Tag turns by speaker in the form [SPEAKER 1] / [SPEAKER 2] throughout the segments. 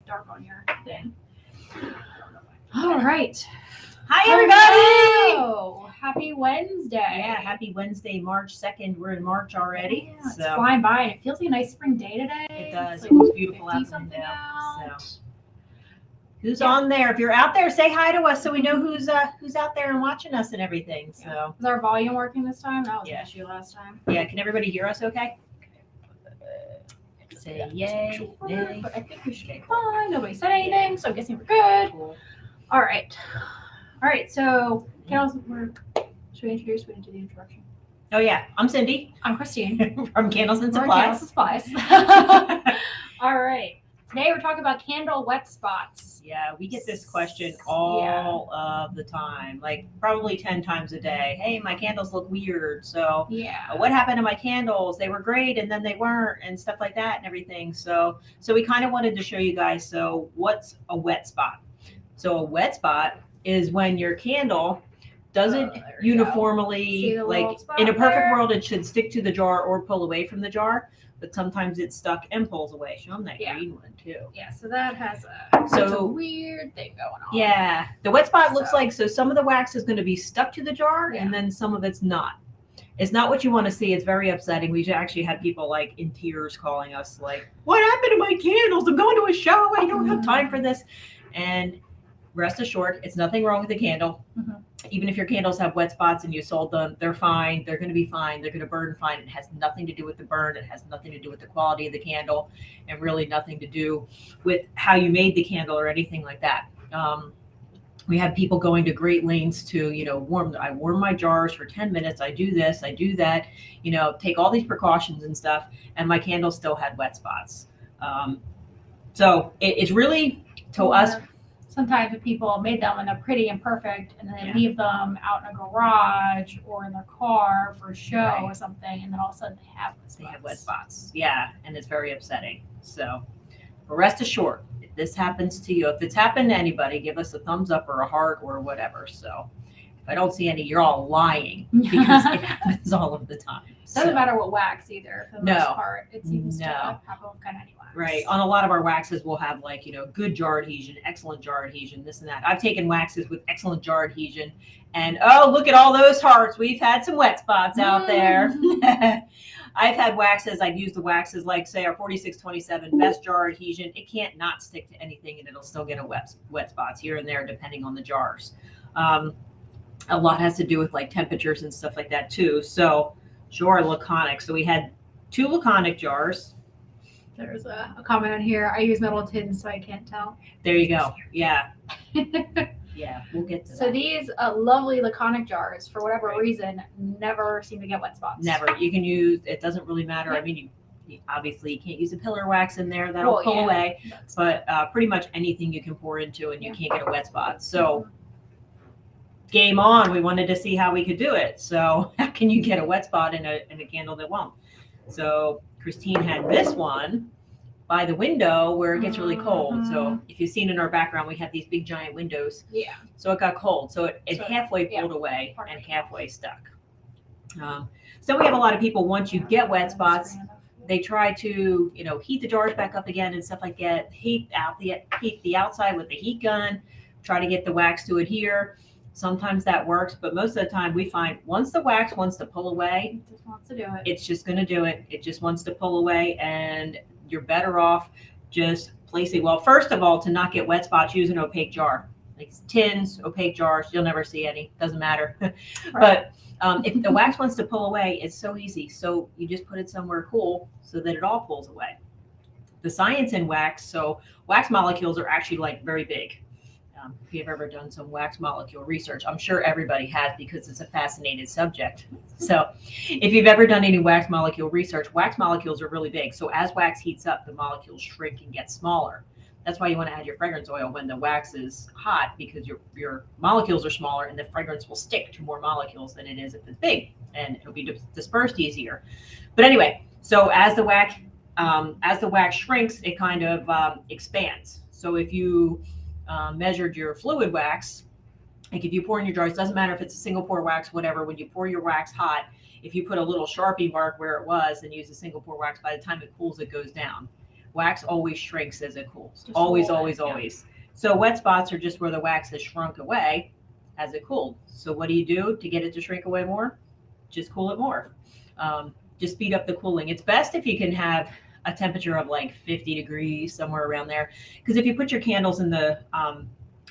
[SPEAKER 1] dark on your thing. All right.
[SPEAKER 2] Hi, everybody.
[SPEAKER 1] Hello. Happy Wednesday.
[SPEAKER 2] Yeah, happy Wednesday, March 2nd. We're in March already.
[SPEAKER 1] Yeah, it's flying by, and it feels like a nice spring day today.
[SPEAKER 2] It does.
[SPEAKER 1] It's
[SPEAKER 2] It looks beautiful out
[SPEAKER 1] 50
[SPEAKER 2] the window.
[SPEAKER 1] out.
[SPEAKER 2] So, who's on there? If you're out there, say hi to us so we know who's out there and watching us and everything. So,
[SPEAKER 1] Is our volume working this time? That was
[SPEAKER 2] Yeah.
[SPEAKER 1] an issue last time.
[SPEAKER 2] yeah, can everybody hear us okay? Say yay, nay.
[SPEAKER 1] But I think we should be fine. Nobody said anything, so I'm guessing we're good.
[SPEAKER 2] Cool.
[SPEAKER 1] All right. So, should we introduce? We into the introduction.
[SPEAKER 2] Oh, yeah. I'm Cindy
[SPEAKER 1] I'm Christine.
[SPEAKER 2] from Candles and
[SPEAKER 1] We're Candles
[SPEAKER 2] Supplies.
[SPEAKER 1] and Supplies. All right. Today we're talking about candle wet spots.
[SPEAKER 2] Yeah, we get this question all of the time, like probably 10 times a day. Hey, my candles look weird. So
[SPEAKER 1] Yeah.
[SPEAKER 2] what happened to my candles? They were great and then they weren't and stuff like that and everything. So we kind of wanted to show you guys. So what's a wet spot? So a wet spot is when your candle doesn't
[SPEAKER 1] there we
[SPEAKER 2] uniformly,
[SPEAKER 1] See the
[SPEAKER 2] like
[SPEAKER 1] little spot
[SPEAKER 2] in a perfect
[SPEAKER 1] there?
[SPEAKER 2] world, it should stick to the jar or pull away from the jar. But sometimes it's stuck and pulls away. Show them that
[SPEAKER 1] Yeah.
[SPEAKER 2] green one too.
[SPEAKER 1] Yeah, so that has
[SPEAKER 2] So-
[SPEAKER 1] it's a weird thing going on.
[SPEAKER 2] Yeah, the wet spot looks
[SPEAKER 1] So-
[SPEAKER 2] like, so some of the wax is going to be stuck to the jar and then some of it's not. It's not what you want to see. It's very upsetting. We've actually had people like in tears calling us like, what happened to my candles? I'm going to a show. I don't have time for this. And rest assured, it's nothing wrong with the candle.
[SPEAKER 1] Mhm.
[SPEAKER 2] Even if your candles have wet spots and you sold them, they're fine. They're going to be fine. They're going to burn fine. It has nothing to do with the burn. It has nothing to do with the quality of the candle and really nothing to do with how you made the candle or anything like that. We have people going to great lengths to, I warm my jars for 10 minutes. I do this, I do that, take all these precautions and stuff. And my candle still had wet spots. So it's really to us.
[SPEAKER 1] Sometimes if people made them and they're pretty and perfect, and then they
[SPEAKER 2] Yeah.
[SPEAKER 1] leave them out in a garage or in their car for a show
[SPEAKER 2] Right.
[SPEAKER 1] or something, and then all of a sudden they have wet spots.
[SPEAKER 2] They have wet spots. Yeah. And it's very upsetting. So but rest assured, if this happens to you, if it's happened to anybody, give us a thumbs up or a heart or whatever. So if I don't see any, you're all lying because it happens all of the time.
[SPEAKER 1] Doesn't
[SPEAKER 2] So,
[SPEAKER 1] matter what wax either, for the
[SPEAKER 2] No.
[SPEAKER 1] most part. It seems to
[SPEAKER 2] No.
[SPEAKER 1] happen with kind of any wax.
[SPEAKER 2] Right. On a lot of our waxes, we'll have like, good jar adhesion, excellent jar adhesion, this and that. I've taken waxes with excellent jar adhesion and look at all those hearts. We've had some wet spots out there. I've had waxes. I've used the waxes like say our 4627 best jar adhesion. It can't not stick to anything and it'll still get a wet spots here and there depending on the jars. A lot has to do with like temperatures and stuff like that too. So sure, laconic. So we had 2 laconic jars.
[SPEAKER 1] There's a comment on here. I use metal tins, so I can't tell.
[SPEAKER 2] There you go. Yeah. Yeah, we'll get to
[SPEAKER 1] So
[SPEAKER 2] that.
[SPEAKER 1] these lovely laconic jars, for whatever
[SPEAKER 2] Right.
[SPEAKER 1] reason, never seem to get wet spots.
[SPEAKER 2] Never. You can use, it doesn't really matter. I mean, you obviously you can't use a pillar wax in there. That'll
[SPEAKER 1] Well,
[SPEAKER 2] pull
[SPEAKER 1] yeah.
[SPEAKER 2] away.
[SPEAKER 1] That's-
[SPEAKER 2] But pretty much anything you can pour into and you can't get a wet spot. So
[SPEAKER 1] Mm-hmm.
[SPEAKER 2] game on. We wanted to see how we could do it. So how can you get a wet spot in a candle that won't? So Christine had this one by the window where it gets really cold. So if you've seen in our background, we have these big giant windows.
[SPEAKER 1] Yeah.
[SPEAKER 2] So it got cold. So it
[SPEAKER 1] So,
[SPEAKER 2] halfway
[SPEAKER 1] yeah.
[SPEAKER 2] pulled away and halfway stuck. So we have a lot of people, once you get wet spots, they try to, heat the jars back up again and stuff like that. Heat the outside with the heat gun, try to get the wax to adhere. Sometimes that works, but most of the time we find once the wax wants to pull away,
[SPEAKER 1] It just wants to do it.
[SPEAKER 2] it's just going to do it. It just wants to pull away and you're better off just placing, well, first of all, to not get wet spots, use an opaque jar. Like tins, opaque jars, you'll never see any, doesn't matter. But if the wax wants to pull away, it's so easy. So you just put it somewhere cool so that it all pulls away. The science in wax, so wax molecules are actually like very big. If you've ever done some wax molecule research, I'm sure everybody has because it's a fascinating subject. So if you've ever done any wax molecule research, wax molecules are really big. So as wax heats up, the molecules shrink and get smaller. That's why you want to add your fragrance oil when the wax is hot because your molecules are smaller and the fragrance will stick to more molecules than it is if it's big and it'll be dispersed easier. But anyway, so as the wax shrinks, it kind of expands. So if you measured your fluid wax, like if you pour in your jars, doesn't matter if it's a single pour wax, whatever, when you pour your wax hot, if you put a little Sharpie mark where it was and use a single pour wax, by the time it cools, it goes down. Wax always shrinks as it cools.
[SPEAKER 1] Just
[SPEAKER 2] Always,
[SPEAKER 1] roll it,
[SPEAKER 2] always,
[SPEAKER 1] yeah.
[SPEAKER 2] always. So wet spots are just where the wax has shrunk away as it cooled. So what do you do to get it to shrink away more? Just cool it more. Just speed up the cooling. It's best if you can have a temperature of like 50 degrees, somewhere around there. Because if you put your candles in the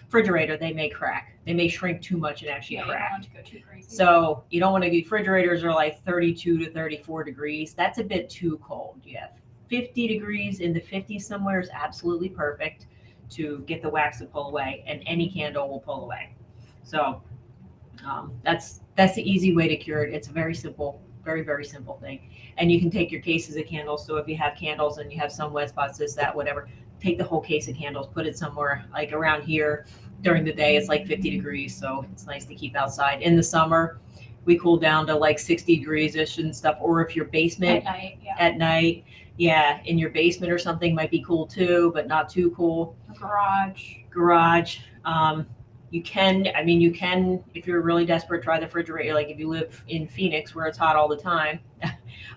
[SPEAKER 2] refrigerator, they may crack. They may shrink too much and actually
[SPEAKER 1] Yeah, you don't
[SPEAKER 2] crack.
[SPEAKER 1] want to go too crazy.
[SPEAKER 2] So you don't want to be, refrigerators are like 32 to 34 degrees. That's a bit too cold. Yeah. 50 degrees in the 50s somewhere is absolutely perfect to get the wax to pull away, and any candle will pull away. So that's the easy way to cure it. It's a very simple, very, very simple thing. And you can take your cases of candles. So if you have candles and you have some wet spots, this, that, whatever, take the whole case of candles, put it somewhere like around here. During the day, it's like 50 degrees. So it's nice to keep outside. In the summer, we cool down to like 60 degrees-ish and stuff. Or if your basement
[SPEAKER 1] at night,
[SPEAKER 2] yeah, in your basement or something might be cool too, but not too cool. Garage. You can, if you're really desperate, try the refrigerator. Like if you live in Phoenix where it's hot all the time,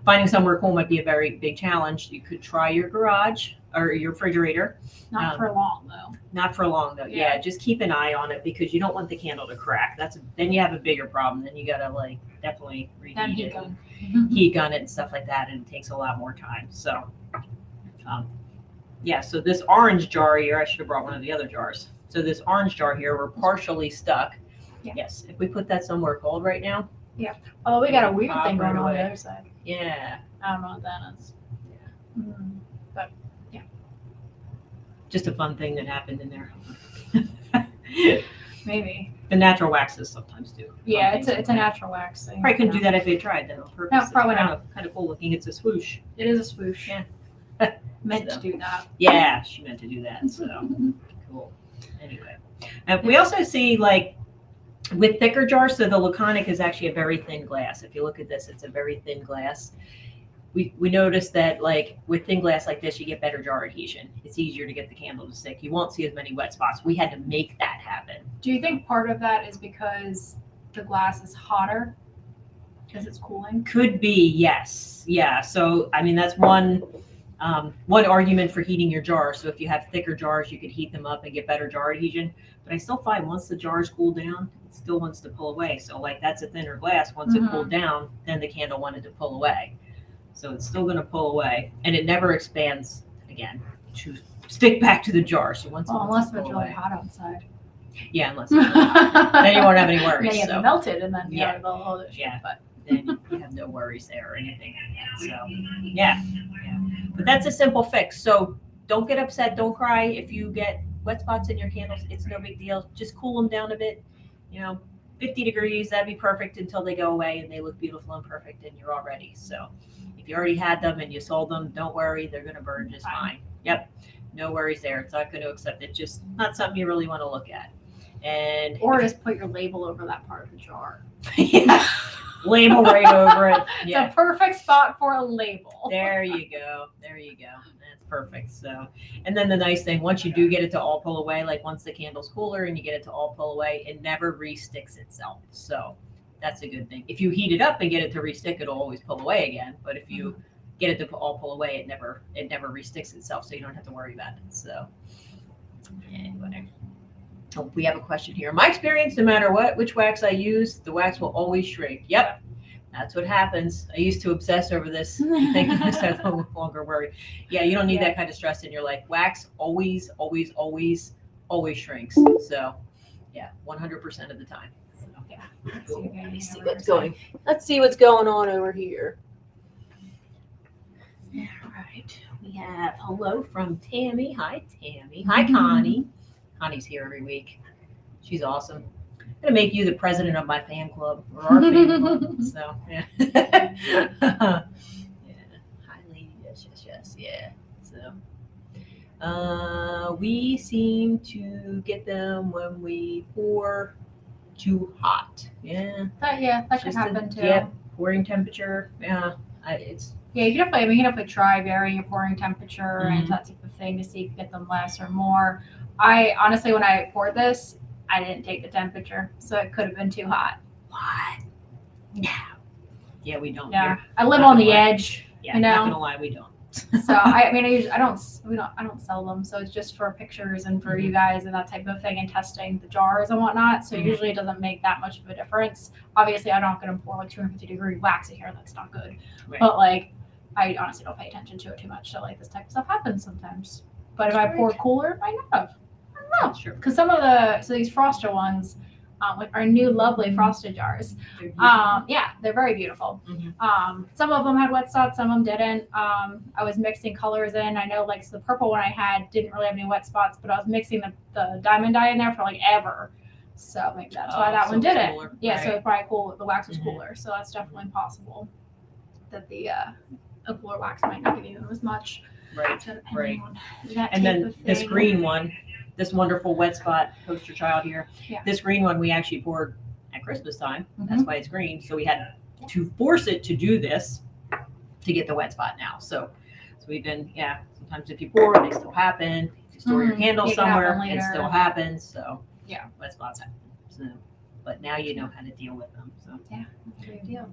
[SPEAKER 2] finding somewhere cool might be a very big challenge. You could try your garage or your refrigerator.
[SPEAKER 1] Not for long though.
[SPEAKER 2] Not for long though. Yeah, just keep an eye on it because you don't want the candle to crack. Then you have a bigger problem. Then you gotta like definitely reheat
[SPEAKER 1] Heat
[SPEAKER 2] it,
[SPEAKER 1] gun.
[SPEAKER 2] heat gun it and stuff like that, and it takes a lot more time. So, so this orange jar here, I should have brought one of the other jars. So this orange jar here, we're partially stuck.
[SPEAKER 1] Yeah.
[SPEAKER 2] Yes, if we put that somewhere cold right now.
[SPEAKER 1] Oh, we got a weird
[SPEAKER 2] Pop
[SPEAKER 1] thing going
[SPEAKER 2] right
[SPEAKER 1] on the
[SPEAKER 2] away.
[SPEAKER 1] other side.
[SPEAKER 2] Yeah.
[SPEAKER 1] I don't know what that is.
[SPEAKER 2] Just a fun thing that happened in there.
[SPEAKER 1] Maybe.
[SPEAKER 2] The natural waxes sometimes do.
[SPEAKER 1] Yeah, it's a natural wax thing.
[SPEAKER 2] Probably couldn't do that if they tried that on purpose.
[SPEAKER 1] No, probably
[SPEAKER 2] It's
[SPEAKER 1] not.
[SPEAKER 2] Kind of cool looking. It's a swoosh.
[SPEAKER 1] It is a swoosh.
[SPEAKER 2] Yeah.
[SPEAKER 1] Meant
[SPEAKER 2] So.
[SPEAKER 1] to do that.
[SPEAKER 2] Yeah, she meant to do that. So cool. Anyway, we also see like with thicker jars. So the laconic is actually a very thin glass. If you look at this, it's a very thin glass. We noticed that like with thin glass like this, you get better jar adhesion. It's easier to get the candle to stick. You won't see as many wet spots. We had to make that happen.
[SPEAKER 1] Do you think part of that is because the glass is hotter because it's cooling?
[SPEAKER 2] Could be, yes. Yeah. So that's one argument for heating your jars. So if you have thicker jars, you could heat them up and get better jar adhesion. But I still find once the jars cool down, it still wants to pull away. So like that's a thinner glass. Once it cooled down, then the candle wanted to pull away. So it's still going to pull away, and it never expands again to stick back to the jar. So once
[SPEAKER 1] Unless it's
[SPEAKER 2] pull
[SPEAKER 1] really
[SPEAKER 2] away.
[SPEAKER 1] hot outside.
[SPEAKER 2] Yeah, unless it's really hot. Then you won't have any worries.
[SPEAKER 1] Then you have
[SPEAKER 2] so.
[SPEAKER 1] it melted, and then
[SPEAKER 2] Yeah.
[SPEAKER 1] they'll hold it.
[SPEAKER 2] Yeah.
[SPEAKER 1] But
[SPEAKER 2] Then you have no worries there or anything. So yeah. But that's a simple fix. So don't get upset. Don't cry if you get wet spots in your candles. It's no big deal. Just cool them down a bit. 50 degrees, that'd be perfect until they go away and they look beautiful and perfect and you're all ready. So if you already had them and you sold them, don't worry. They're going to burn just fine. Yep. No worries there. It's not going to accept it. Just not something you really want to look at.
[SPEAKER 1] Or just put your label over that part of the jar.
[SPEAKER 2] Yeah. Label right over it.
[SPEAKER 1] It's a perfect spot for a label.
[SPEAKER 2] There you go. That's perfect. So, and then the nice thing, once you do get it to all pull away, like once the candle's cooler and you get it to all pull away, it never re-sticks itself. So that's a good thing. If you heat it up and get it to re-stick, it'll always pull away again. But if you get it to all pull away, it never re-sticks itself. So you don't have to worry about it. So anyway. Oh, we have a question here. My experience, no matter which wax I use, the wax will always shrink. Yep, that's what happens. I used to obsess over this. Thank goodness I no longer worry. Yeah, you don't need that kind of stress in your life. Wax always, always, always, always shrinks. So, yeah, 100% of the time. So,
[SPEAKER 1] Yeah.
[SPEAKER 2] Let's see what's going on over here. All right. We have hello from Tammy. Hi, Tammy. Hi, Connie. Connie's here every week. She's awesome. I'm gonna make you the president of my fan club or our fan club. So yeah. Yeah. Hi, lady. Yes. Yeah. So we seem to get them when we pour too hot. Yeah.
[SPEAKER 1] That could happen too.
[SPEAKER 2] Yeah. Pouring temperature. Yeah.
[SPEAKER 1] Yeah, you can definitely try varying your pouring temperature and that type of thing to see if you can get them less or more. I honestly, when I poured this, I didn't take the temperature, so it could have been too hot.
[SPEAKER 2] What? No. Yeah, we don't.
[SPEAKER 1] Yeah, I live on the edge.
[SPEAKER 2] Yeah,
[SPEAKER 1] not
[SPEAKER 2] gonna lie, we don't.
[SPEAKER 1] So I mean, I don't sell them, so it's just for pictures and for you guys and that type of thing and testing the jars and whatnot. So usually it doesn't make that much of a difference. Obviously, I'm not going to pour like 250-degree wax in here. That's not good.
[SPEAKER 2] Right.
[SPEAKER 1] But like, I honestly don't pay attention to it too much. So like, this type of stuff happens sometimes. But if I poured cooler, it might not have. I don't know.
[SPEAKER 2] Sure.
[SPEAKER 1] Because these Froster ones, like our new lovely frosted jars. Yeah, they're very beautiful. Some of them had wet spots, some of them didn't. I was mixing colors in. I know like so the purple one I had didn't really have any wet spots, but I was mixing the diamond dye in there for like ever. So maybe that's why that one didn't.
[SPEAKER 2] Cooler.
[SPEAKER 1] Yeah,
[SPEAKER 2] right.
[SPEAKER 1] so it's probably cool. The wax was cooler, so that's definitely possible. That the cooler wax might not give you as much.
[SPEAKER 2] Right.
[SPEAKER 1] So
[SPEAKER 2] Right.
[SPEAKER 1] That
[SPEAKER 2] And then
[SPEAKER 1] type of
[SPEAKER 2] this
[SPEAKER 1] thing.
[SPEAKER 2] green one, this wonderful wet spot poster child here.
[SPEAKER 1] Yeah.
[SPEAKER 2] This green one we actually poured at Christmas time. That's why it's green. So we had to force it to do this to get the wet spot now. So we've been, sometimes if you pour, they still happen. If you store your candles
[SPEAKER 1] it can happen
[SPEAKER 2] somewhere, it
[SPEAKER 1] later.
[SPEAKER 2] still happens. So
[SPEAKER 1] Yeah.
[SPEAKER 2] wet spots happen. So, but now you know how to deal with them. So
[SPEAKER 1] Yeah, that's a big deal.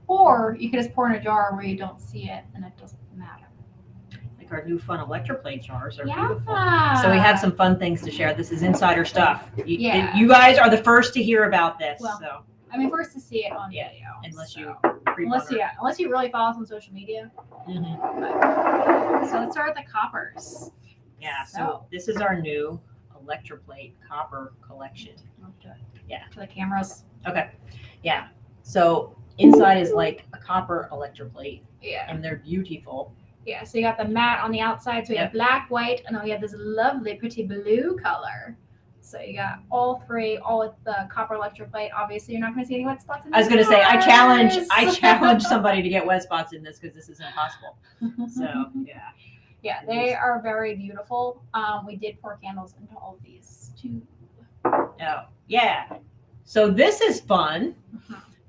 [SPEAKER 1] Or you could just pour in a jar where you don't see it and it doesn't matter.
[SPEAKER 2] like our new fun Electroplate jars are
[SPEAKER 1] Yeah.
[SPEAKER 2] beautiful. So we have some fun things to share. This is insider stuff.
[SPEAKER 1] Yeah.
[SPEAKER 2] You guys are the first to hear about this.
[SPEAKER 1] Well,
[SPEAKER 2] so
[SPEAKER 1] I mean, first to see it on
[SPEAKER 2] Yeah,
[SPEAKER 1] video.
[SPEAKER 2] unless
[SPEAKER 1] so.
[SPEAKER 2] you
[SPEAKER 1] Unless you really follow us on social media. So let's start with the coppers.
[SPEAKER 2] Yeah. So this is our new Electroplate copper collection. Yeah.
[SPEAKER 1] To the cameras.
[SPEAKER 2] Okay. Yeah. So inside is like a copper Electroplate,
[SPEAKER 1] Yeah.
[SPEAKER 2] and they're beautiful.
[SPEAKER 1] Yeah. So you got the matte on the outside. So we have black, white, and then we have this lovely, pretty blue color. So you got all three, all with the copper Electroplate. Obviously, you're not going to see any wet spots in this.
[SPEAKER 2] I was going to say, I challenge somebody to get wet spots in this because this is impossible. So yeah.
[SPEAKER 1] Yeah, they are very beautiful. We did pour candles into all of these too.
[SPEAKER 2] Oh, yeah. So this is fun.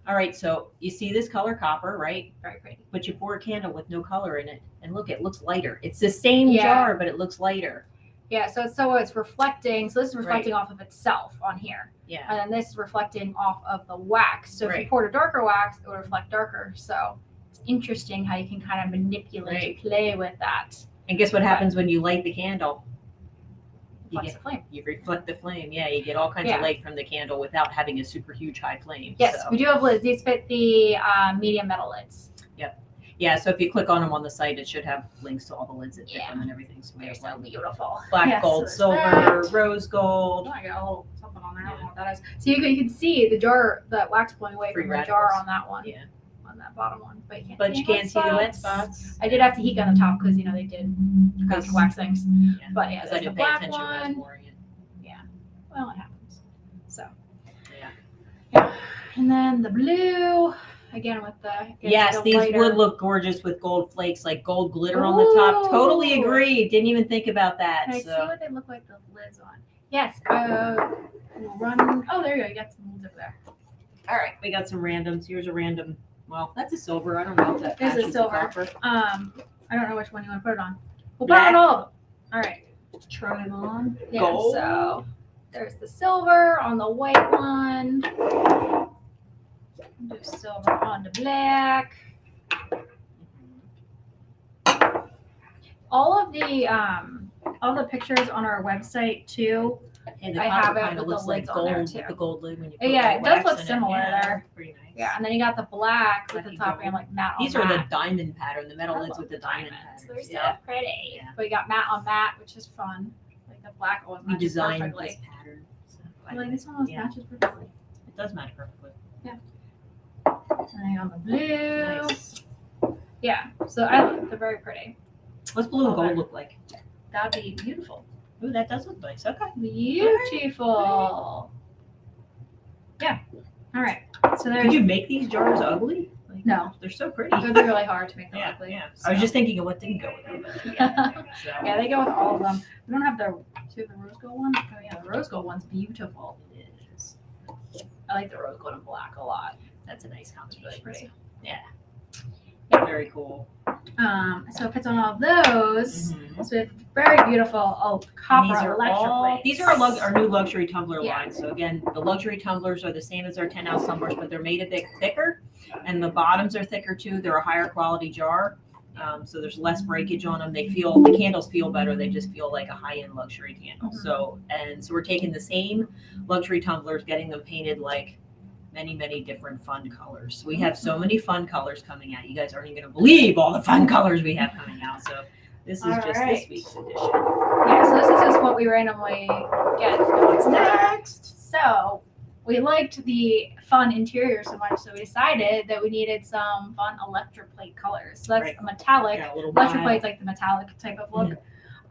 [SPEAKER 2] All right, so you see this color copper, right?
[SPEAKER 1] Very pretty.
[SPEAKER 2] But you pour a candle with no color in it, and look, it looks lighter. It's the same jar, but it looks lighter.
[SPEAKER 1] Yeah, so it's reflecting. So this is reflecting off of itself on here.
[SPEAKER 2] Yeah.
[SPEAKER 1] And then this is reflecting off of the wax. So if you poured a darker wax, it would reflect darker. So it's interesting how you can kind of manipulate and play with that.
[SPEAKER 2] And guess what happens when you light the candle?
[SPEAKER 1] Reflects the flame.
[SPEAKER 2] You reflect the flame. Yeah, you get all kinds of light from the candle without having a super huge high flame.
[SPEAKER 1] Yes, we do have lids. These fit the medium metal lids.
[SPEAKER 2] Yep. Yeah, so if you click on them on the site, it should have links to all the lids that fit them and everything. So
[SPEAKER 1] they're so beautiful.
[SPEAKER 2] Black, gold, silver, rose gold.
[SPEAKER 1] Oh, I got a little something on there. I don't know what that is. So you can see the jar, the wax blowing away from the jar on that one.
[SPEAKER 2] Yeah.
[SPEAKER 1] On that bottom one, but
[SPEAKER 2] you can't see the wet spots.
[SPEAKER 1] I did have to heat on the top because they did wax things.
[SPEAKER 2] Yeah.
[SPEAKER 1] But yeah,
[SPEAKER 2] I didn't pay attention when I was pouring it.
[SPEAKER 1] Yeah, well, it happens. So
[SPEAKER 2] yeah.
[SPEAKER 1] And then the blue again with the
[SPEAKER 2] these
[SPEAKER 1] lighter.
[SPEAKER 2] would look gorgeous with gold flakes, like gold glitter on the top. Totally agree. Didn't even think about that.
[SPEAKER 1] Can I see what they look like the lids on? Yes. We'll run. Oh, there you go. You got some lids up there.
[SPEAKER 2] All right, we got some randoms. Here's a random. Well, that's a silver. I don't know if that
[SPEAKER 1] There's a
[SPEAKER 2] matches
[SPEAKER 1] silver.
[SPEAKER 2] the copper.
[SPEAKER 1] I don't know which one you want to put it on. We'll put it on all of them. All right.
[SPEAKER 2] Try it on.
[SPEAKER 1] Yeah,
[SPEAKER 2] Gold.
[SPEAKER 1] so there's the silver on the white one. Do silver on the black. All of the pictures on our website too.
[SPEAKER 2] And the
[SPEAKER 1] I
[SPEAKER 2] copper
[SPEAKER 1] have it
[SPEAKER 2] kind of
[SPEAKER 1] with
[SPEAKER 2] looks
[SPEAKER 1] the
[SPEAKER 2] like
[SPEAKER 1] lids on there,
[SPEAKER 2] gold
[SPEAKER 1] too.
[SPEAKER 2] with the gold lid when you put
[SPEAKER 1] Yeah, it does
[SPEAKER 2] wax
[SPEAKER 1] look
[SPEAKER 2] in
[SPEAKER 1] similar there.
[SPEAKER 2] Pretty nice.
[SPEAKER 1] Yeah, and then you got the black with
[SPEAKER 2] Black
[SPEAKER 1] the top
[SPEAKER 2] and
[SPEAKER 1] and like matte on
[SPEAKER 2] These are the
[SPEAKER 1] matte.
[SPEAKER 2] diamond pattern, the metal
[SPEAKER 1] I
[SPEAKER 2] lids
[SPEAKER 1] love
[SPEAKER 2] with the diamond patterns.
[SPEAKER 1] They're so
[SPEAKER 2] Yeah.
[SPEAKER 1] pretty.
[SPEAKER 2] Yeah.
[SPEAKER 1] But you got matte on matte, which is fun. Like the black one
[SPEAKER 2] You
[SPEAKER 1] matches
[SPEAKER 2] designed
[SPEAKER 1] perfectly.
[SPEAKER 2] this pattern. So
[SPEAKER 1] Like this one almost matches perfectly.
[SPEAKER 2] It does match perfectly.
[SPEAKER 1] And on the blue.
[SPEAKER 2] Nice.
[SPEAKER 1] Yeah, so they're very pretty.
[SPEAKER 2] What's blue and gold look like?
[SPEAKER 1] That'd be beautiful.
[SPEAKER 2] Ooh, that does look nice. Okay.
[SPEAKER 1] Beautiful. Yeah. All right. So
[SPEAKER 2] Did
[SPEAKER 1] there's
[SPEAKER 2] you make these jars ugly? Like,
[SPEAKER 1] no.
[SPEAKER 2] They're so pretty.
[SPEAKER 1] It'd be really hard to make them
[SPEAKER 2] Yeah,
[SPEAKER 1] ugly.
[SPEAKER 2] yeah.
[SPEAKER 1] So.
[SPEAKER 2] I was just thinking of what didn't go with them. But
[SPEAKER 1] Yeah, they go with all of them. We don't have the rose gold one. Oh yeah, the rose gold one's beautiful.
[SPEAKER 2] It is.
[SPEAKER 1] I like the rose gold and black a lot.
[SPEAKER 2] That's a nice combination.
[SPEAKER 1] Pretty.
[SPEAKER 2] Yeah. Very cool.
[SPEAKER 1] So it fits on all of those.
[SPEAKER 2] Mhm.
[SPEAKER 1] So it's very beautiful copper Electroplate.
[SPEAKER 2] These are our new luxury tumbler line. So again, the luxury tumblers are the same as our 10-ounce tumblers, but they're made a bit thicker, and the bottoms are thicker too. They're a higher quality jar. So there's less breakage on them. The candles feel better. They just feel like a high-end luxury candle. So we're taking the same luxury tumblers, getting them painted like many, many different fun colors. We have so many fun colors coming out. You guys aren't even going to believe all the fun colors we have coming out. So this is this week's edition.
[SPEAKER 1] Yeah, so this is just what we randomly get. What's next? So we liked the fun interior so much, so we decided that we needed some fun electroplate colors. So that's a metallic. Electroplate's like the metallic type of look.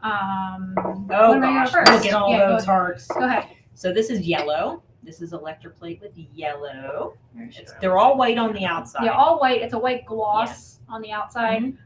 [SPEAKER 2] Oh gosh, look at all those hearts.
[SPEAKER 1] Go ahead.
[SPEAKER 2] So this is yellow. This is Electroplate with yellow. They're all white on the outside.
[SPEAKER 1] Yeah, all white. It's a white gloss on the outside. And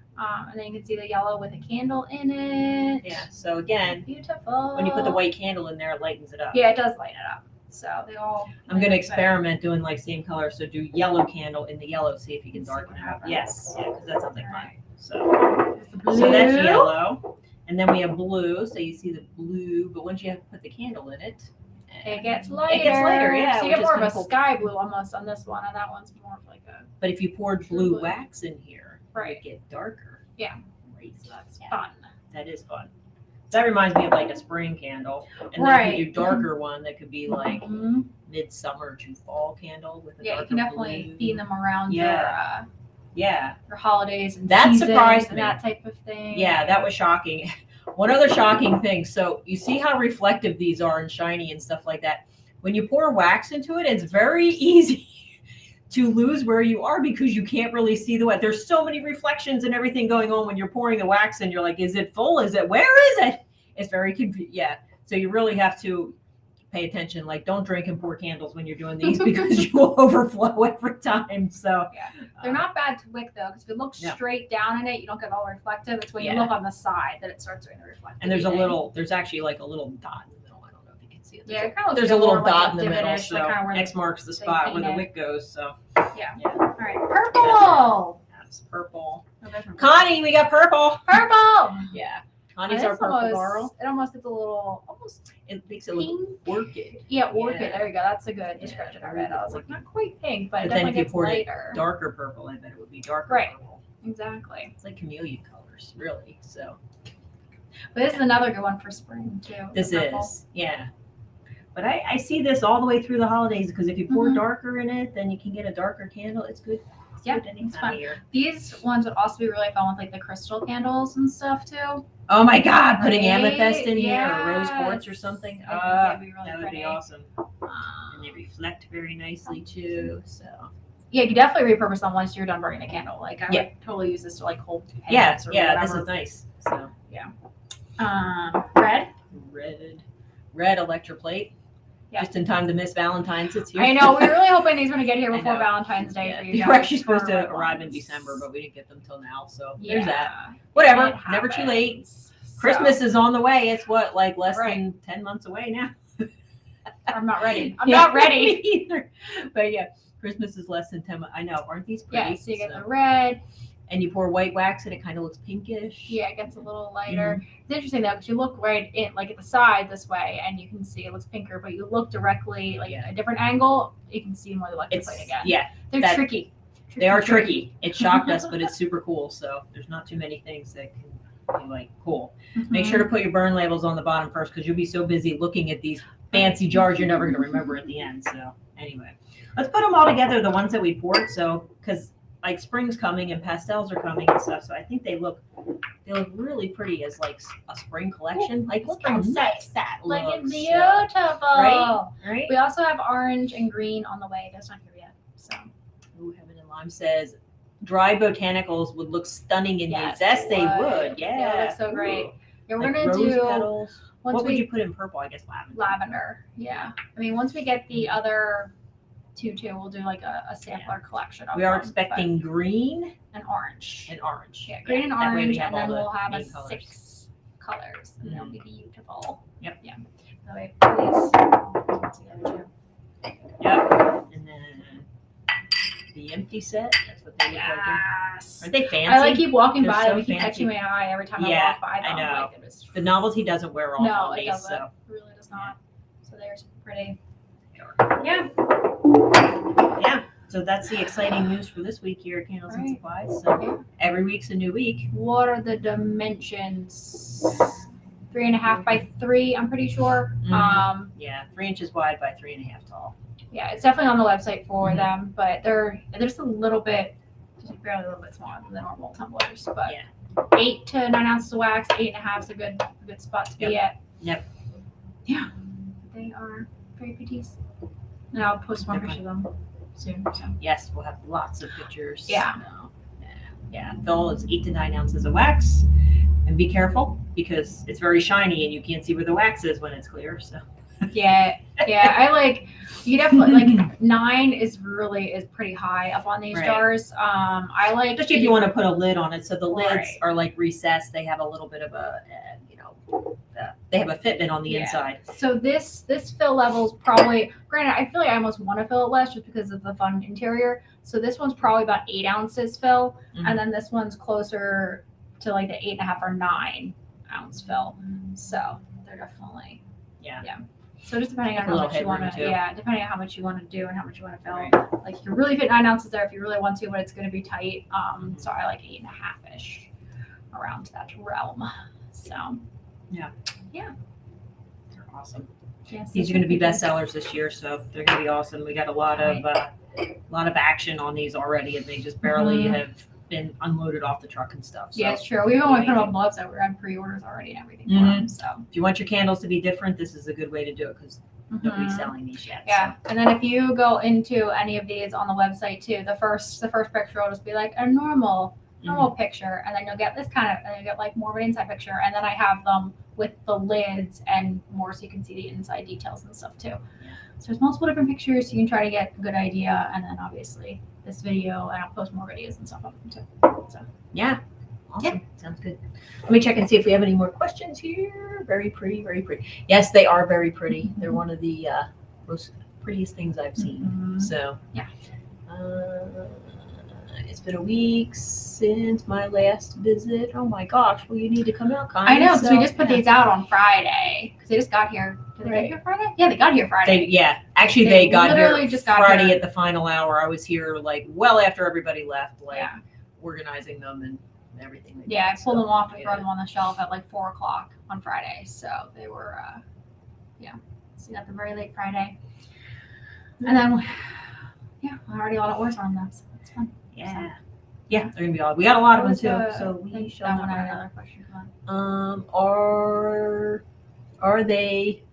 [SPEAKER 1] then you can see the yellow with a candle in it.
[SPEAKER 2] Yeah, so again,
[SPEAKER 1] beautiful.
[SPEAKER 2] When you put the white candle in there, it lightens it up.
[SPEAKER 1] Yeah, it does light it up. So they all.
[SPEAKER 2] I'm going to experiment doing like same color. So do yellow candle in the yellow, see if you can darken it up. Yes, yeah, because that's something fun. So that's yellow. And then we have blue. So you see the blue, but once you have to put the candle in it,
[SPEAKER 1] it gets lighter.
[SPEAKER 2] Yeah.
[SPEAKER 1] So you get more of a sky blue almost on this one, and that one's more of like a.
[SPEAKER 2] But if you poured blue wax in here,
[SPEAKER 1] right,
[SPEAKER 2] it get darker.
[SPEAKER 1] Yeah.
[SPEAKER 2] So
[SPEAKER 1] that's fun.
[SPEAKER 2] That is fun. That reminds me of like a spring candle, and then if you do darker one, that could be like midsummer to fall candle with a darker
[SPEAKER 1] you can definitely
[SPEAKER 2] blue.
[SPEAKER 1] theme them around your holidays and
[SPEAKER 2] that
[SPEAKER 1] seasons
[SPEAKER 2] surprised
[SPEAKER 1] and
[SPEAKER 2] me.
[SPEAKER 1] that type of thing.
[SPEAKER 2] Yeah, that was shocking. One other shocking thing. So you see how reflective these are and shiny and stuff like that. When you pour wax into it, it's very easy to lose where you are because you can't really see the wax. There's so many reflections and everything going on when you're pouring the wax and you're like, is it full? Is it, where is it? It's very confusing. Yeah. So you really have to pay attention. Like, don't drink and pour candles when you're doing these because you will overflow every time. So
[SPEAKER 1] they're not bad to wick though, because if you look straight down in it, you don't get all reflective. It's when you look on the side that it starts doing the reflective.
[SPEAKER 2] And there's actually like a little dot in the middle. I don't know if you can see it.
[SPEAKER 1] There's
[SPEAKER 2] a little
[SPEAKER 1] like
[SPEAKER 2] dot in the middle.
[SPEAKER 1] So
[SPEAKER 2] like X marks the spot where the wick goes. So
[SPEAKER 1] yeah. All right, purple.
[SPEAKER 2] That's purple. Connie, we got purple.
[SPEAKER 1] Purple.
[SPEAKER 2] Yeah. Connie's our purple girl.
[SPEAKER 1] It almost gets a little,
[SPEAKER 2] it makes it look orchid.
[SPEAKER 1] Yeah, orchid. There you go. That's a good description of it. I was like, not quite pink, but it
[SPEAKER 2] then
[SPEAKER 1] definitely
[SPEAKER 2] if you
[SPEAKER 1] gets
[SPEAKER 2] poured
[SPEAKER 1] lighter.
[SPEAKER 2] It darker purple, I bet it would be darker purple.
[SPEAKER 1] Exactly.
[SPEAKER 2] It's like chameleon colors, really. So.
[SPEAKER 1] But this is another good one for spring too.
[SPEAKER 2] This is, yeah. But I see this all the way through the holidays because if you pour darker in it, then you can get a darker candle. It's good.
[SPEAKER 1] Yeah, it's fun. These ones would also be really fun with like the crystal candles and stuff too.
[SPEAKER 2] Oh my God, putting amethyst in here or rose quartz or something. That would be awesome. And they reflect very nicely too. So
[SPEAKER 1] yeah, you can definitely repurpose them once you're done burning a candle. Like I would totally use this to like hold hands or whatever.
[SPEAKER 2] This is nice. So red electroplate. Yeah. Just in time to miss Valentine's. It's here.
[SPEAKER 1] I know. We were really hoping these were going to get here before Valentine's Day for you guys.
[SPEAKER 2] They were actually supposed to arrive in December, but we didn't get them till now. So there's that. Whatever. Never too late. Christmas is on the way. It's what, like less than 10 months away now?
[SPEAKER 1] I'm not ready. I'm not ready
[SPEAKER 2] either. But yeah, Christmas is less than 10 months. I know. Aren't these pretty?
[SPEAKER 1] Yeah, so you get the red.
[SPEAKER 2] And you pour white wax and it kind of looks pinkish.
[SPEAKER 1] Yeah, it gets a little lighter. It's interesting though, because you look right in, like at the side this way, and you can see it looks pinker, but you look directly, like a different angle, you can see more of the electroplate again.
[SPEAKER 2] Yeah.
[SPEAKER 1] They're tricky.
[SPEAKER 2] They are tricky. It shocked us, but it's super cool. So there's not too many things that can be like cool. Make sure to put your burn labels on the bottom first because you'll be so busy looking at these fancy jars you're never going to remember at the end. So anyway, let's put them all together, the ones that we poured. So, because like spring's coming and pastels are coming and stuff, so I think they look really pretty as like a spring collection. Like look how nice that looks.
[SPEAKER 1] Like it's beautiful,
[SPEAKER 2] right?
[SPEAKER 1] We also have orange and green on the way. That's not here yet. So,
[SPEAKER 2] Heaven and Lime says dry botanicals would look stunning in these. Yes, they would. Yeah,
[SPEAKER 1] they look so great. Yeah, we're
[SPEAKER 2] like
[SPEAKER 1] gonna
[SPEAKER 2] rose
[SPEAKER 1] do.
[SPEAKER 2] Petals. What would you put in purple? I guess lavender.
[SPEAKER 1] Lavender. Yeah. I mean, once we get the other two, we'll do like a sampler collection of
[SPEAKER 2] We are expecting green
[SPEAKER 1] and orange.
[SPEAKER 2] Yeah,
[SPEAKER 1] green and orange, and then we'll have
[SPEAKER 2] colors.
[SPEAKER 1] 6 colors, and they'll be beautiful.
[SPEAKER 2] Yep.
[SPEAKER 1] Yeah. So wait, please.
[SPEAKER 2] Yep. And then the empty set. That's what they look like. Aren't they fancy?
[SPEAKER 1] I like keep walking
[SPEAKER 2] They're
[SPEAKER 1] by
[SPEAKER 2] so
[SPEAKER 1] them. They keep
[SPEAKER 2] fancy.
[SPEAKER 1] catching my eye every time I walk by them.
[SPEAKER 2] I know.
[SPEAKER 1] Like,
[SPEAKER 2] the novelty doesn't wear off.
[SPEAKER 1] No,
[SPEAKER 2] on
[SPEAKER 1] it
[SPEAKER 2] these,
[SPEAKER 1] doesn't.
[SPEAKER 2] So.
[SPEAKER 1] It really does not. So they're super pretty.
[SPEAKER 2] Yeah. So that's the exciting news for this week here at Candles and
[SPEAKER 1] Right.
[SPEAKER 2] Supplies. So
[SPEAKER 1] Yeah.
[SPEAKER 2] every week's a new week.
[SPEAKER 1] What are the dimensions? 3.5 by 3, I'm pretty sure.
[SPEAKER 2] Mhm. Yeah, 3 inches wide by 3.5 tall.
[SPEAKER 1] Yeah, it's definitely on the website for
[SPEAKER 2] Mhm.
[SPEAKER 1] them, but they're just a little bit, just barely a little bit smaller than the normal tumblers. But
[SPEAKER 2] Yeah.
[SPEAKER 1] 8 to 9 ounces of wax, 8.5 is a good spot to be at.
[SPEAKER 2] Yep.
[SPEAKER 1] Yeah, they are very pretties. And I'll post more pictures of them soon. So.
[SPEAKER 2] Yes, we'll have lots of pictures.
[SPEAKER 1] Yeah.
[SPEAKER 2] Yeah. Phil, it's 8 to 9 ounces of wax. And be careful because it's very shiny and you can't see where the wax is when it's clear. So
[SPEAKER 1] Yeah, I like. You definitely like 9 is pretty high up on these
[SPEAKER 2] Right.
[SPEAKER 1] jars. I like,
[SPEAKER 2] especially if you want to put a lid on it. So the lids
[SPEAKER 1] Right.
[SPEAKER 2] are like recessed. They have a little bit of a, they have a fitment on the
[SPEAKER 1] Yeah.
[SPEAKER 2] inside.
[SPEAKER 1] So this fill level's probably, granted, I feel like I almost want to fill it less just because of the fun interior. So this one's probably about 8 ounces fill,
[SPEAKER 2] Mhm.
[SPEAKER 1] and then this one's closer to like the 8.5 or 9 ounce fill. So they're definitely
[SPEAKER 2] Yeah.
[SPEAKER 1] So just depending on
[SPEAKER 2] Like a
[SPEAKER 1] how
[SPEAKER 2] little
[SPEAKER 1] much you want to,
[SPEAKER 2] headroom, too.
[SPEAKER 1] depending on how much you want to do and how much you want to fill.
[SPEAKER 2] Right.
[SPEAKER 1] Like you can really fit 9 ounces there if you really want to, but it's going to be tight.
[SPEAKER 2] Mhm.
[SPEAKER 1] So I like 8.5 ish, around that realm. So
[SPEAKER 2] They're awesome.
[SPEAKER 1] yes,
[SPEAKER 2] These are going to be bestsellers this year, so they're going to be awesome. We got a lot of action on these already, and they just barely
[SPEAKER 1] Mhm.
[SPEAKER 2] have been unloaded off the truck and stuff. So
[SPEAKER 1] Yeah, it's true. We even when we put them on the website, we're on pre-orders already and everything for
[SPEAKER 2] Mhm.
[SPEAKER 1] them. So
[SPEAKER 2] if you want your candles to be different, this is a good way to do it because nobody's
[SPEAKER 1] Mhm.
[SPEAKER 2] selling these yet.
[SPEAKER 1] Yeah, and then if you go into any of these on the website too, the first picture will just be like a normal picture, and then you'll get this kind of, and you get like more of an inside picture, and then I have them with the lids and more so you can see the inside details and stuff too. So there's multiple different pictures, so you can try to get a good idea, and then obviously this video, and I'll post more videos and stuff on them too. So
[SPEAKER 2] Yeah. Awesome. Sounds good. Let me check and see if we have any more questions here. Very pretty, very pretty. Yes, they are very pretty. They're one of the most prettiest things I've seen.
[SPEAKER 1] Mhm.
[SPEAKER 2] So
[SPEAKER 1] Yeah.
[SPEAKER 2] It's been a week since my last visit. Oh my gosh. Well, you need to come out, Connie.
[SPEAKER 1] I know, because we just put
[SPEAKER 2] yeah.
[SPEAKER 1] these out on Friday because they just got here. Did they
[SPEAKER 2] Right.
[SPEAKER 1] get here Friday? Yeah, they got here Friday.
[SPEAKER 2] Actually,
[SPEAKER 1] They
[SPEAKER 2] they got
[SPEAKER 1] literally
[SPEAKER 2] here
[SPEAKER 1] just got
[SPEAKER 2] Friday
[SPEAKER 1] here.
[SPEAKER 2] at the final hour. I was here like well after everybody left, like
[SPEAKER 1] Yeah.
[SPEAKER 2] organizing them and everything.
[SPEAKER 1] Yeah, I pulled them off and
[SPEAKER 2] yeah.
[SPEAKER 1] throw them on the shelf at like 4:00 on Friday. So they were, so you got them very late Friday. And then, already a lot of orders on them. So it's fun.
[SPEAKER 2] Yeah. Yeah, they're gonna be all. We got a lot of them
[SPEAKER 1] What was
[SPEAKER 2] too.
[SPEAKER 1] the-
[SPEAKER 2] So
[SPEAKER 1] I
[SPEAKER 2] we
[SPEAKER 1] think
[SPEAKER 2] shall
[SPEAKER 1] that one
[SPEAKER 2] not
[SPEAKER 1] had
[SPEAKER 2] run out.
[SPEAKER 1] another question. Come on.
[SPEAKER 2] Are they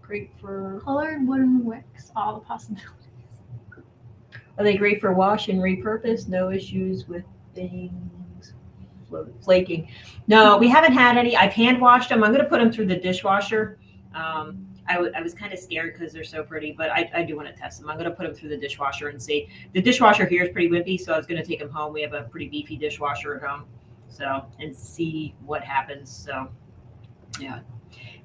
[SPEAKER 2] great for?
[SPEAKER 1] Colored wooden wicks, all the possibilities.
[SPEAKER 2] Are they great for wash and repurpose? No issues with things flaking. No, we haven't had any. I've hand washed them. I'm gonna put them through the dishwasher. I was kind of scared because they're so pretty, but I do want to test them. I'm going to put them through the dishwasher and see. The dishwasher here is pretty wimpy, so I was going to take them home. We have a pretty beefy dishwasher at home, so and see what happens. So, yeah,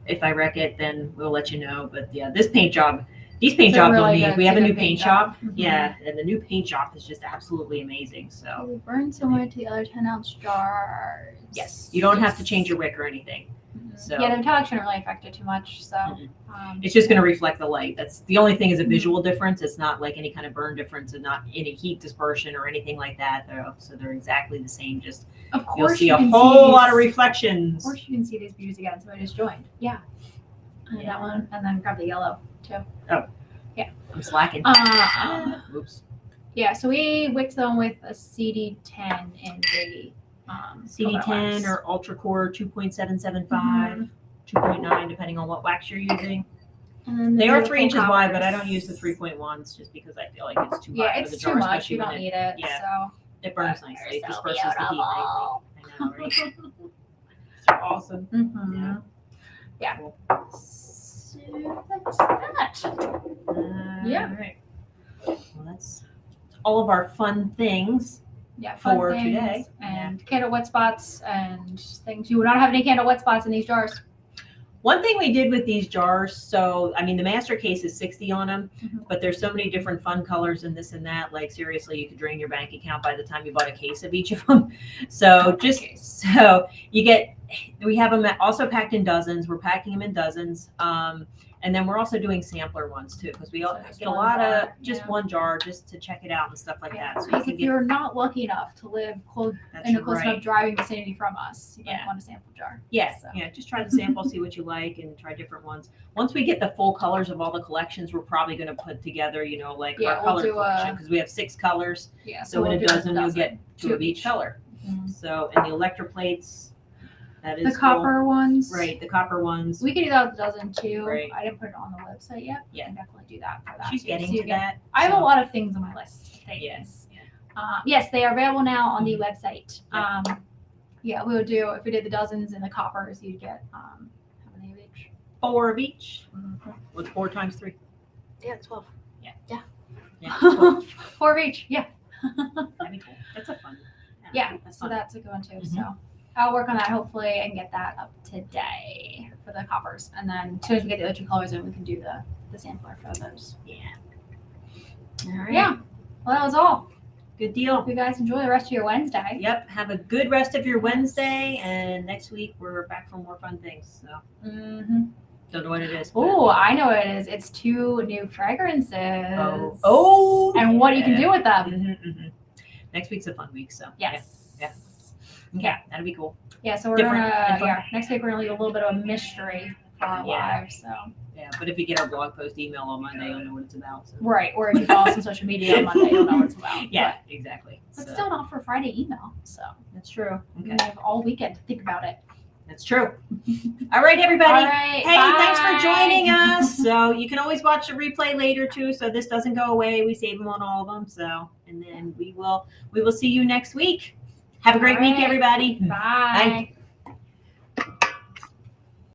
[SPEAKER 2] if I wreck it, then we'll let you know. But yeah, these paint jobs
[SPEAKER 1] It's a
[SPEAKER 2] on
[SPEAKER 1] really
[SPEAKER 2] these.
[SPEAKER 1] good-
[SPEAKER 2] We
[SPEAKER 1] it's
[SPEAKER 2] have
[SPEAKER 1] a
[SPEAKER 2] a new
[SPEAKER 1] good
[SPEAKER 2] paint
[SPEAKER 1] paint
[SPEAKER 2] job.
[SPEAKER 1] job. Mhm.
[SPEAKER 2] Yeah, and the new paint job is just absolutely amazing. So
[SPEAKER 1] They burn similar to the other 10-ounce jars.
[SPEAKER 2] yes, you don't have to change your wick or anything. So
[SPEAKER 1] Yeah, the metallic shouldn't really affect it too much. So
[SPEAKER 2] it's just going to reflect the light. That's the only thing is a visual difference. It's not like any kind of burn difference and not any heat dispersion or anything like that. So they're exactly the same. Just
[SPEAKER 1] of
[SPEAKER 2] you'll
[SPEAKER 1] course
[SPEAKER 2] see
[SPEAKER 1] you
[SPEAKER 2] a
[SPEAKER 1] can
[SPEAKER 2] whole
[SPEAKER 1] see
[SPEAKER 2] lot of
[SPEAKER 1] these-
[SPEAKER 2] reflections.
[SPEAKER 1] Of course you can see these views again. So I just joined. Yeah. And that one, and then grab the yellow too.
[SPEAKER 2] I'm slacking. Oops.
[SPEAKER 1] Yeah, so we wicked them with a CD10 in the
[SPEAKER 2] CD10 or Ultra Core 2.775, 2.9, depending on what wax you're using.
[SPEAKER 1] And then the
[SPEAKER 2] They are
[SPEAKER 1] beautiful
[SPEAKER 2] 3 inches wide, but I
[SPEAKER 1] colors.
[SPEAKER 2] don't use the 3.1s just because I feel like it's too
[SPEAKER 1] Yeah,
[SPEAKER 2] high for the
[SPEAKER 1] it's
[SPEAKER 2] jar,
[SPEAKER 1] too much.
[SPEAKER 2] especially
[SPEAKER 1] You don't
[SPEAKER 2] when
[SPEAKER 1] need it.
[SPEAKER 2] yeah.
[SPEAKER 1] So
[SPEAKER 2] it burns
[SPEAKER 1] But
[SPEAKER 2] nicely. It
[SPEAKER 1] they're so
[SPEAKER 2] disperses the heat
[SPEAKER 1] beautiful.
[SPEAKER 2] nicely. I know, right? They're awesome.
[SPEAKER 1] mhm. Yeah.
[SPEAKER 2] Cool.
[SPEAKER 1] So that's that. Yeah.
[SPEAKER 2] All right. Well, that's all of our fun things.
[SPEAKER 1] Yeah, fun
[SPEAKER 2] For
[SPEAKER 1] things
[SPEAKER 2] today.
[SPEAKER 1] and candle wet spots and things. You would not have any candle wet spots in these jars.
[SPEAKER 2] One thing we did with these jars, so I mean, the master case is 60 on them, but there's so many different fun colors and this and that. Like seriously, you could drain your bank account by the time you bought a case of each of them. So so you get we have them also packed in dozens. We're packing them in dozens. And then we're also doing sampler ones too, because we all
[SPEAKER 1] So
[SPEAKER 2] get a
[SPEAKER 1] one
[SPEAKER 2] lot
[SPEAKER 1] jar,
[SPEAKER 2] of just one jar just to check it out and stuff like that. So you
[SPEAKER 1] Because
[SPEAKER 2] can
[SPEAKER 1] if
[SPEAKER 2] get,
[SPEAKER 1] you're not lucky enough to live close
[SPEAKER 2] that's
[SPEAKER 1] in a close enough
[SPEAKER 2] right.
[SPEAKER 1] driving vicinity from us, you
[SPEAKER 2] Yeah.
[SPEAKER 1] might want a sample jar.
[SPEAKER 2] Yeah,
[SPEAKER 1] So.
[SPEAKER 2] yeah, just try the sample, see what you like, and try different ones. Once we get the full colors of all the collections, we're probably going to put together, you know, like
[SPEAKER 1] Yeah,
[SPEAKER 2] our
[SPEAKER 1] we'll
[SPEAKER 2] color
[SPEAKER 1] do
[SPEAKER 2] collection, because we have 6 colors.
[SPEAKER 1] Yeah.
[SPEAKER 2] So in
[SPEAKER 1] we'll
[SPEAKER 2] a
[SPEAKER 1] do
[SPEAKER 2] dozen, you'll get 2 of each
[SPEAKER 1] each.
[SPEAKER 2] color.
[SPEAKER 1] Mhm.
[SPEAKER 2] So, and the electroplates, that is
[SPEAKER 1] The copper ones.
[SPEAKER 2] Right, the copper ones.
[SPEAKER 1] We could do that with a dozen too.
[SPEAKER 2] Right.
[SPEAKER 1] I didn't put it on the website yet.
[SPEAKER 2] Yeah.
[SPEAKER 1] I can definitely do that for that.
[SPEAKER 2] She's
[SPEAKER 1] too.
[SPEAKER 2] getting
[SPEAKER 1] So you
[SPEAKER 2] to
[SPEAKER 1] get-
[SPEAKER 2] that.
[SPEAKER 1] I have
[SPEAKER 2] so-
[SPEAKER 1] a lot of things on my list of things.
[SPEAKER 2] Yes.
[SPEAKER 1] Yes, they are available now on the website. Yeah, we would do, if we did the dozens and the coppers, you'd get, how many of each?
[SPEAKER 2] 4 of each.
[SPEAKER 1] Mhm.
[SPEAKER 2] What's 4 times 3?
[SPEAKER 1] Yeah, 12.
[SPEAKER 2] Yeah.
[SPEAKER 1] Yeah.
[SPEAKER 2] Yeah. 12.
[SPEAKER 1] 4 of each, yeah.
[SPEAKER 2] That'd be cool. That's a fun.
[SPEAKER 1] Yeah,
[SPEAKER 2] that's
[SPEAKER 1] so
[SPEAKER 2] fun.
[SPEAKER 1] that's a good one too.
[SPEAKER 2] Mhm.
[SPEAKER 1] So I'll work on that hopefully and get that up today for the coppers. And then as soon as we get the other 2 colors in, we can do the sampler for those.
[SPEAKER 2] Yeah. All right.
[SPEAKER 1] Yeah. Well, that was all.
[SPEAKER 2] Good deal.
[SPEAKER 1] Hope you guys enjoy the rest of your Wednesday.
[SPEAKER 2] Yep. Have a good rest of your Wednesday, and next week we're back for more fun things. So
[SPEAKER 1] Mm-hmm.
[SPEAKER 2] don't know what it is. but-
[SPEAKER 1] Oh, I know what it is. It's 2 new fragrances.
[SPEAKER 2] Oh.
[SPEAKER 1] And what you can do with them.
[SPEAKER 2] Mhm. Next week's a fun week. So
[SPEAKER 1] Yes.
[SPEAKER 2] Yeah. Okay. That'll be cool.
[SPEAKER 1] Yeah, so we're
[SPEAKER 2] Different
[SPEAKER 1] gonna
[SPEAKER 2] and fun.
[SPEAKER 1] next week we're gonna leave a little bit of a mystery for our
[SPEAKER 2] Yeah.
[SPEAKER 1] live. So
[SPEAKER 2] Yeah. But if you get our blog post email on Monday, you'll know what it's about. So.
[SPEAKER 1] right, or if you follow us on social media on Monday, you'll know what it's about.
[SPEAKER 2] Yeah. Exactly.
[SPEAKER 1] But
[SPEAKER 2] So,
[SPEAKER 1] still not for Friday email. So
[SPEAKER 2] that's true.
[SPEAKER 1] we
[SPEAKER 2] Okay.
[SPEAKER 1] have all weekend to think about it.
[SPEAKER 2] That's true. All right, everybody.
[SPEAKER 1] All right.
[SPEAKER 2] Hey, thanks
[SPEAKER 1] bye.
[SPEAKER 2] for joining us. So you can always watch the replay later too. So this doesn't go away. We save them on all of them. So and then we will see you next week. Have a great
[SPEAKER 1] All
[SPEAKER 2] week,
[SPEAKER 1] right.
[SPEAKER 2] everybody.
[SPEAKER 1] Bye.
[SPEAKER 2] Bye.